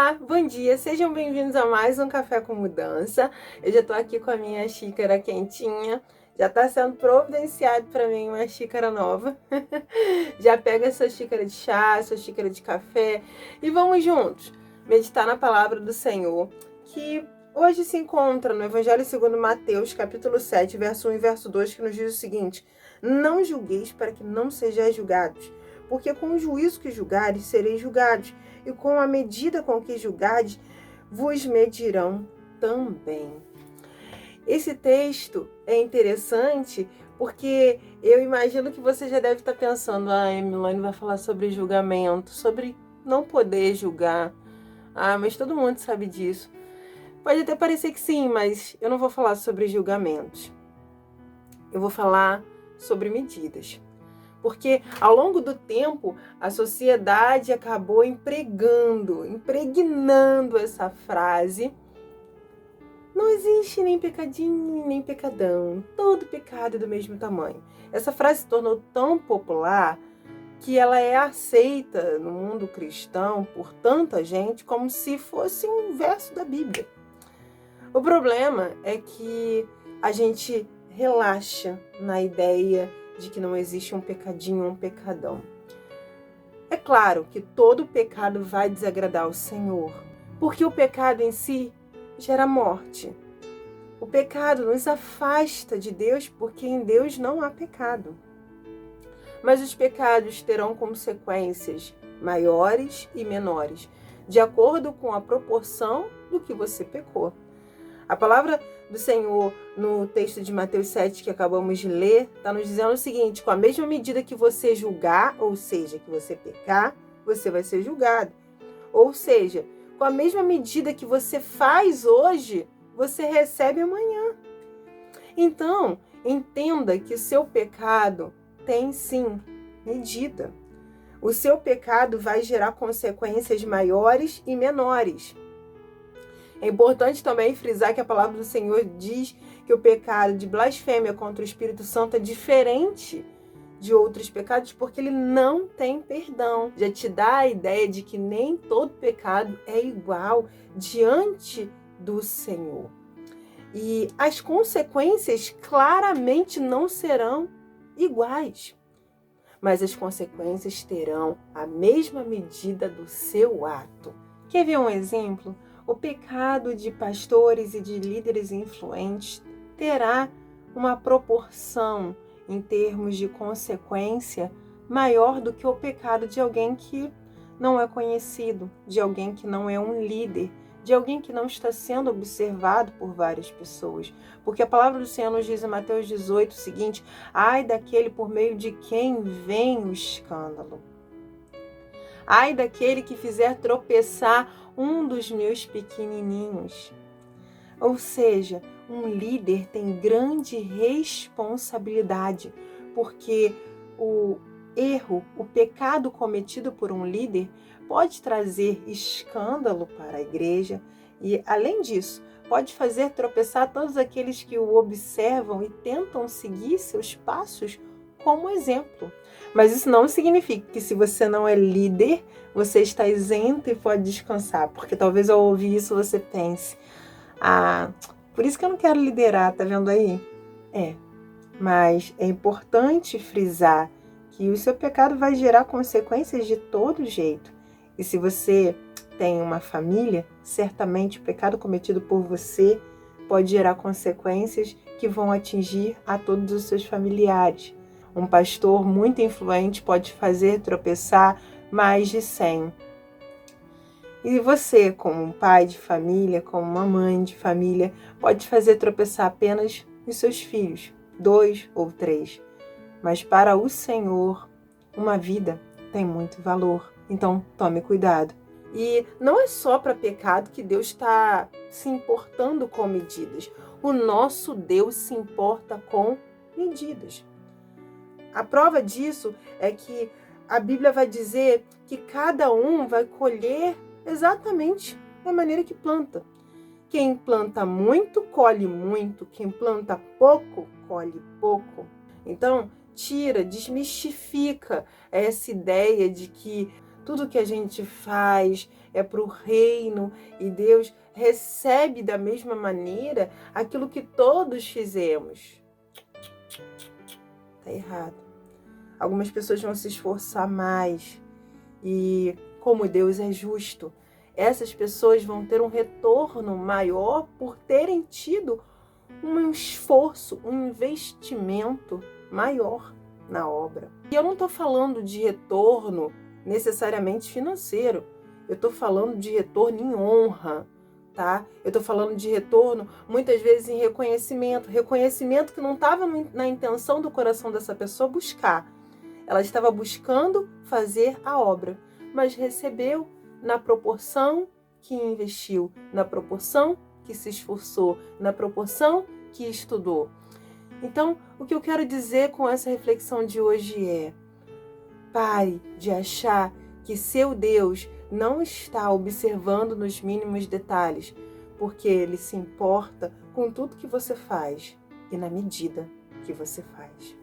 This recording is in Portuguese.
Olá, bom dia, sejam bem-vindos a mais um Café com Mudança. Eu já tô aqui com a minha xícara quentinha, já tá sendo providenciado para mim uma xícara nova. Já pega essa xícara de chá, essa xícara de café e vamos juntos meditar na palavra do Senhor, que hoje se encontra no Evangelho segundo Mateus, capítulo 7, verso 1 e verso 2, que nos diz o seguinte: não julgueis para que não sejais julgados, porque com o juízo que julgares, sereis julgados, e com a medida com que julgardes, vos medirão também. Esse texto é interessante porque eu imagino que você já deve estar pensando: Milane vai falar sobre julgamento, sobre não poder julgar. Mas todo mundo sabe disso. Pode até parecer que sim, mas eu não vou falar sobre julgamentos. Eu vou falar sobre medidas. Porque ao longo do tempo, a sociedade acabou impregnando essa frase: não existe nem pecadinho, nem pecadão, todo pecado é do mesmo tamanho. Essa frase se tornou tão popular que ela é aceita no mundo cristão por tanta gente como se fosse um verso da Bíblia. O problema é que a gente relaxa na ideia de que não existe um pecadinho ou um pecadão. É claro que todo pecado vai desagradar ao Senhor, porque o pecado em si gera morte. O pecado nos afasta de Deus, porque em Deus não há pecado. Mas os pecados terão consequências maiores e menores, de acordo com a proporção do que você pecou. A palavra do Senhor no texto de Mateus 7 que acabamos de ler está nos dizendo o seguinte: com a mesma medida que você julgar, ou seja, que você pecar, você vai ser julgado. Ou seja, com a mesma medida que você faz hoje, você recebe amanhã. Então, entenda que o seu pecado tem sim medida. O seu pecado vai gerar consequências maiores e menores. É importante também frisar que a palavra do Senhor diz que o pecado de blasfêmia contra o Espírito Santo é diferente de outros pecados porque ele não tem perdão. Já te dá a ideia de que nem todo pecado é igual diante do Senhor. E as consequências claramente não serão iguais, mas as consequências terão a mesma medida do seu ato. Quer ver um exemplo? O pecado de pastores e de líderes influentes terá uma proporção em termos de consequência maior do que o pecado de alguém que não é conhecido, de alguém que não é um líder, de alguém que não está sendo observado por várias pessoas. Porque a palavra do Senhor nos diz em Mateus 18 o seguinte: ai daquele por meio de quem vem o escândalo. Ai daquele que fizer tropeçar um dos meus pequenininhos. Ou seja, um líder tem grande responsabilidade, porque o erro, o pecado cometido por um líder pode trazer escândalo para a igreja e, além disso, pode fazer tropeçar todos aqueles que o observam e tentam seguir seus passos como exemplo. Mas isso não significa que se você não é líder, você está isento e pode descansar, porque talvez ao ouvir isso você pense: por isso que eu não quero liderar, tá vendo aí? Mas é importante frisar que o seu pecado vai gerar consequências de todo jeito. E se você tem uma família, certamente o pecado cometido por você pode gerar consequências que vão atingir a todos os seus familiares. Um pastor muito influente pode fazer tropeçar mais de 100. E você, como um pai de família, como uma mãe de família, pode fazer tropeçar apenas os seus filhos, 2 ou 3. Mas para o Senhor, uma vida tem muito valor. Então, tome cuidado. E não é só para pecado que Deus está se importando com medidas. O nosso Deus se importa com medidas. A prova disso é que a Bíblia vai dizer que cada um vai colher exatamente da maneira que planta. Quem planta muito, colhe muito. Quem planta pouco, colhe pouco. Então, desmistifica essa ideia de que tudo que a gente faz é para o reino, e Deus recebe da mesma maneira aquilo que todos fizemos. Tá errado. Algumas pessoas vão se esforçar mais e, como Deus é justo, essas pessoas vão ter um retorno maior por terem tido um esforço, um investimento maior na obra. E eu não estou falando de retorno necessariamente financeiro, eu estou falando de retorno em honra, tá? Eu estou falando de retorno muitas vezes em reconhecimento que não estava na intenção do coração dessa pessoa buscar. Ela estava buscando fazer a obra, mas recebeu na proporção que investiu, na proporção que se esforçou, na proporção que estudou. Então, o que eu quero dizer com essa reflexão de hoje é: pare de achar que seu Deus não está observando nos mínimos detalhes, porque Ele se importa com tudo que você faz e na medida que você faz.